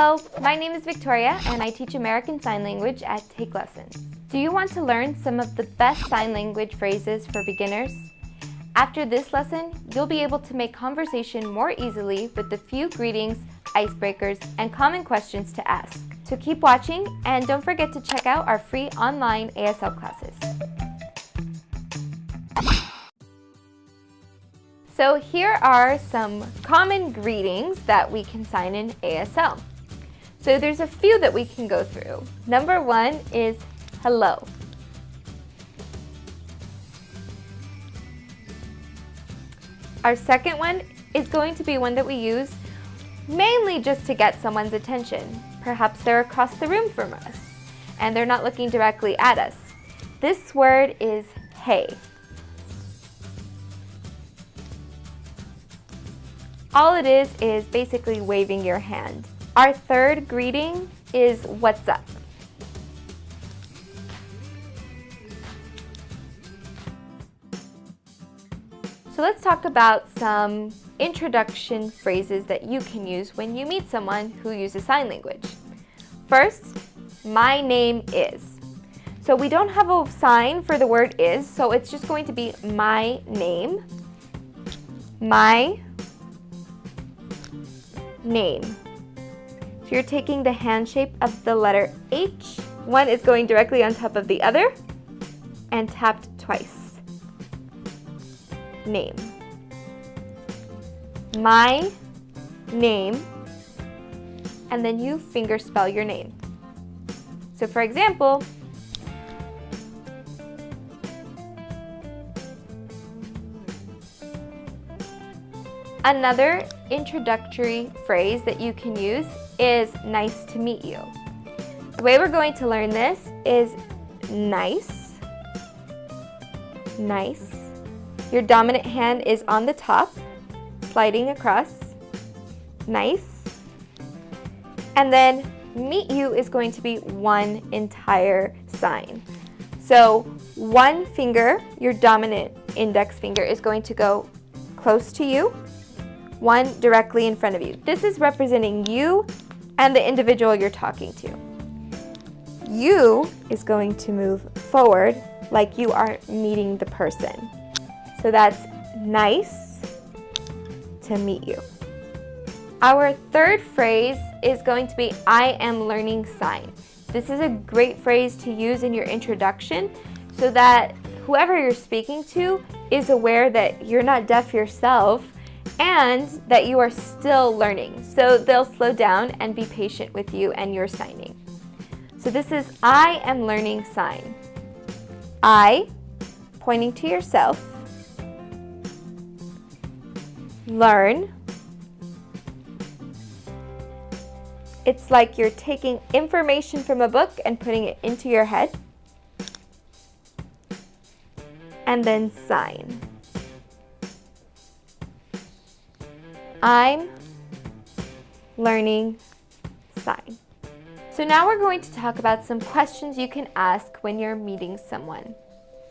Hello, my name is Victoria and I teach American Sign Language at Take Lessons. Do you want to learn some of the best sign language phrases for beginners? After this lesson, you'll be able to make conversation more easily with the few greetings, icebreakers, and common questions to ask. So keep watching and don't forget to check out our free online ASL classes. So here are some common greetings that we can sign in ASL. So there's a few that we can go through. Number one is hello. Our second one is going to be one that we use mainly just to get someone's attention. Perhaps they're across the room from us and they're not looking directly at us. This word is hey. All it is basically waving your hand. Our third greeting is what's up. So let's talk about some introduction phrases that you can use when you meet someone who uses sign language. First, my name is. So we don't have a sign for the word is, so it's just going to be my name. My name. So you're taking the hand shape of the letter H. One is going directly on top of the other and tapped twice. Name. My name. And then you finger spell your name. So for example, another introductory phrase that you can use is nice to meet you. The way we're going to learn this is nice, nice. Your dominant hand is on the top, sliding across, nice. And then meet you is going to be one entire sign. So one finger, your dominant index finger, is going to go close to you, one directly in front of you. This is representing you and the individual you're talking to. You is going to move forward like you are meeting the person. So that's nice to meet you. Our third phrase is going to be I am learning sign. This is a great phrase to use in your introduction so that whoever you're speaking to is aware that you're not deaf yourself and that you are still learning. So they'll slow down and be patient with you and your signing. So this is I am learning sign. I, pointing to yourself. Learn. It's like you're taking information from a book and putting it into your head. And then sign. I'm learning sign. So now we're going to talk about some questions you can ask when you're meeting someone.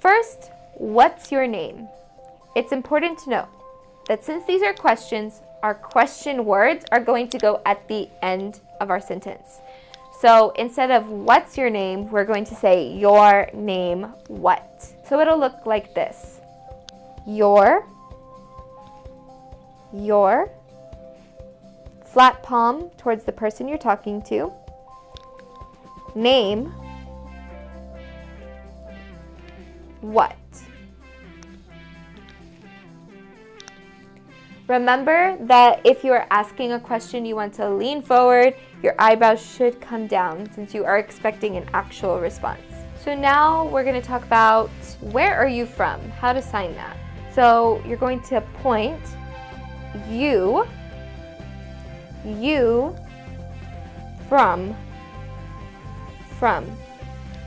First, what's your name? It's important to know that since these are questions, our question words are going to go at the end of our sentence. So instead of what's your name, we're going to say your name what. So it'll look like this. Your, flat palm towards the person you're talking to, name, what. Remember that if you are asking a question, you want to lean forward, your eyebrows should come down since you are expecting an actual response. So now we're going to talk about where are you from, how to sign that. So you're going to point you, from.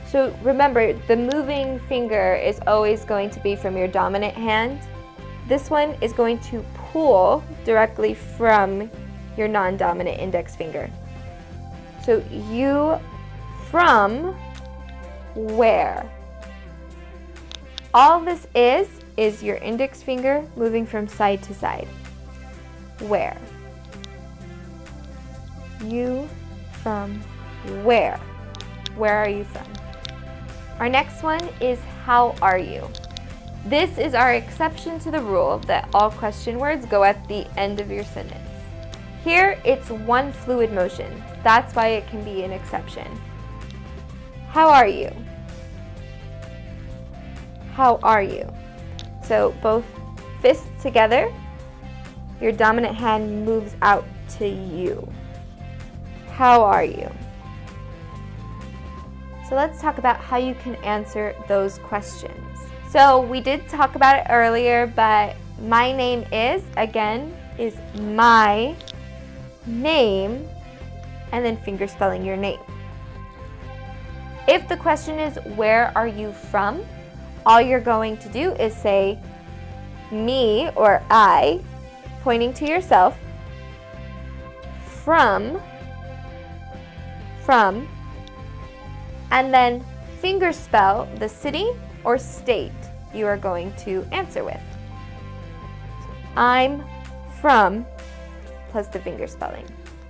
So remember, the moving finger is always going to be from your dominant hand. This one is going to pull directly from your non-dominant index finger. So you from where? All this is your index finger moving from side to side. Where? You from where? Where are you from? Our next one is how are you? This is our exception to the rule that all question words go at the end of your sentence. Here, it's one fluid motion. That's why it can be an exception. How are you? How are you? So both fists together, your dominant hand moves out to you. How are you? So let's talk about how you can answer those questions. So we did talk about it earlier, but my name is, again, is my name, and then finger spelling your name. If the question is, where are you from? All you're going to do is say me or I, pointing to yourself, from, and then finger spell the city or state you are going to answer with. I'm from, plus the finger spelling.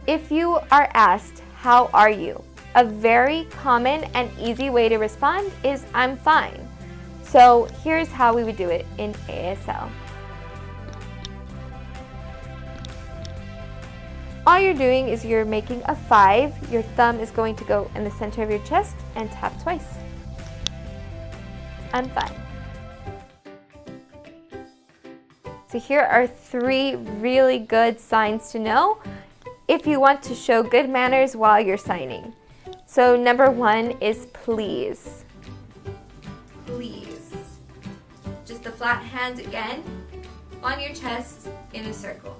If you are asked, how are you? A very common and easy way to respond is, I'm fine. So here's how we would do it in ASL. All you're doing is you're making a 5. Your thumb is going to go in the center of your chest and tap twice. I'm fine. So here are 3 really good signs to know if you want to show good manners while you're signing. So number 1 is please. Please. Just the flat hand again on your chest in a circle.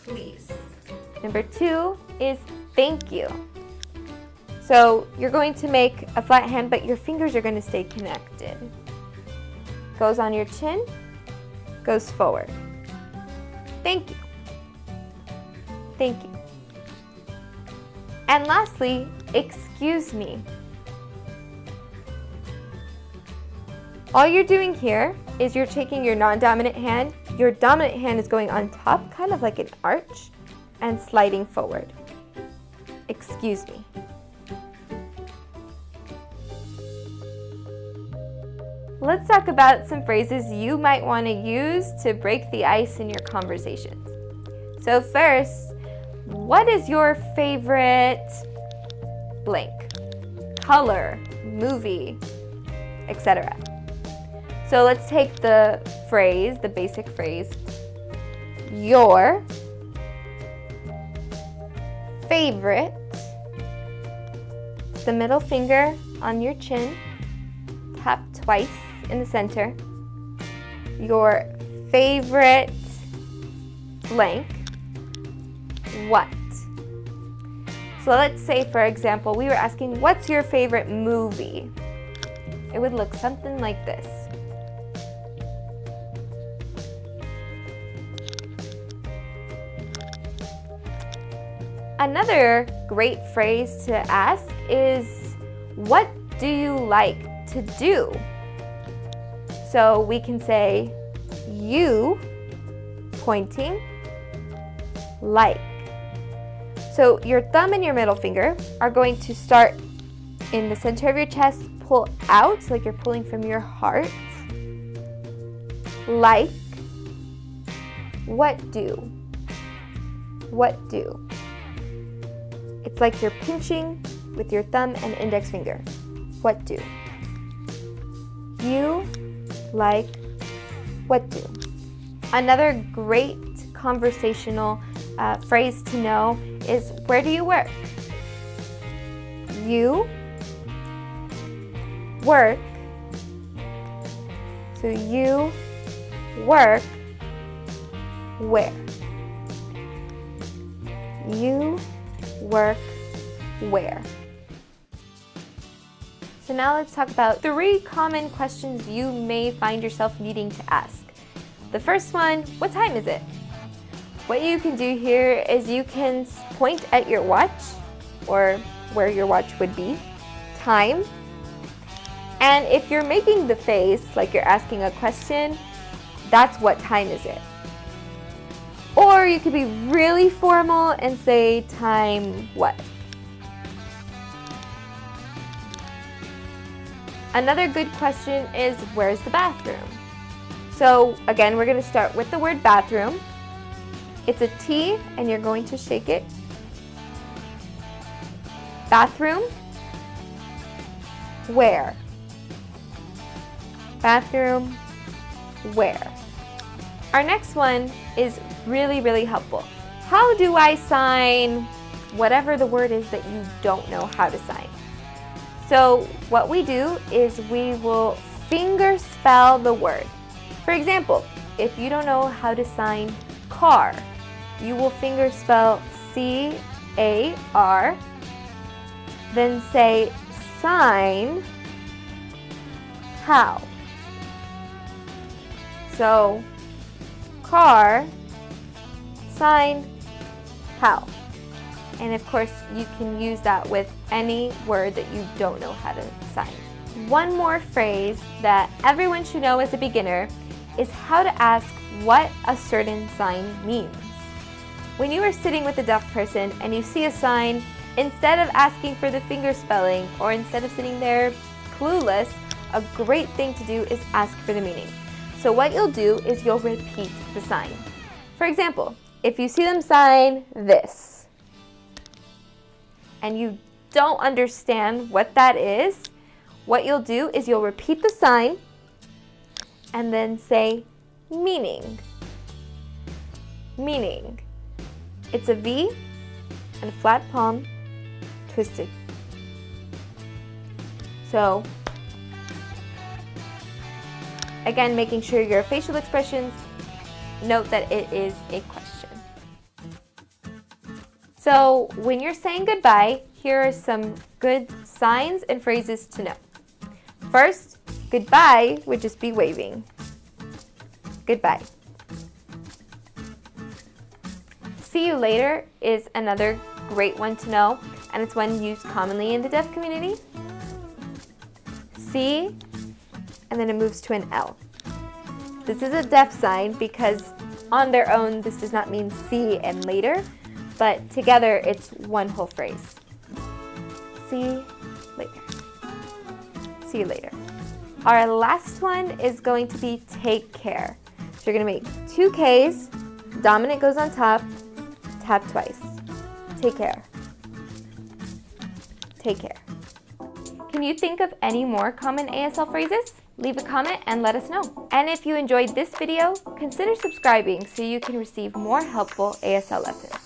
Please. Number 2 is thank you. So you're going to make a flat hand, but your fingers are going to stay connected. Goes on your chin, goes forward. Thank you. Thank you. And lastly, excuse me. All you're doing here is you're taking your non-dominant hand, your dominant hand is going on top, kind of like an arch, and sliding forward. Excuse me. Let's talk about some phrases you might want to use to break the ice in your conversations. So first, what is your favorite blank? Color, movie, etc. So let's take the phrase, the basic phrase, your favorite, the middle finger on your chin, tap twice in the center, your favorite blank, what? So let's say, for example, we were asking, what's your favorite movie? It would look something like this. Another great phrase to ask is, what do you like to do? So we can say, you, pointing, like. So your thumb and your middle finger are going to start in the center of your chest, pull out, so like you're pulling from your heart. Like, what do? What do? It's like you're pinching with your thumb and index finger. What do? You like what do? Another great conversational phrase to know is, where do you work? You work. So you work where? You work where? So now let's talk about 3 common questions you may find yourself needing to ask. The first one, what time is it? What you can do here is you can point at your watch, or where your watch would be, time. And if you're making the face, like you're asking a question, that's what time is it? Or you could be really formal and say time what? Another good question is, where's the bathroom? So again, we're going to start with the word bathroom. It's a T and you're going to shake it. Bathroom. Where? Bathroom. Where? Our next one is really, really helpful. How do I sign whatever the word is that you don't know how to sign? So what we do is we will finger spell the word. For example, if you don't know how to sign car, you will finger spell C-A-R, then say sign how. So car, sign how. And of course, you can use that with any word that you don't know how to sign. One more phrase that everyone should know as a beginner is how to ask what a certain sign means. When you are sitting with a deaf person and you see a sign, instead of asking for the finger spelling or instead of sitting there clueless, a great thing to do is ask for the meaning. So what you'll do is you'll repeat the sign. For example, if you see them sign this and you don't understand what that is, what you'll do is you'll repeat the sign and then say meaning. Meaning. It's a V and a flat palm twisted. So again, making sure your facial expressions note that it is a question. So when you're saying goodbye, here are some good signs and phrases to know. First, goodbye would just be waving. Goodbye. See you later is another great one to know, and it's one used commonly in the deaf community. See, and then it moves to an L. This is a deaf sign because on their own this does not mean see and later, but together it's one whole phrase. See later. See you later. Our last one is going to be take care. So you're going to make 2 Ks, dominant goes on top, tap twice. Take care. Take care. Can you think of any more common ASL phrases? Leave a comment and let us know. And if you enjoyed this video, consider subscribing so you can receive more helpful ASL lessons.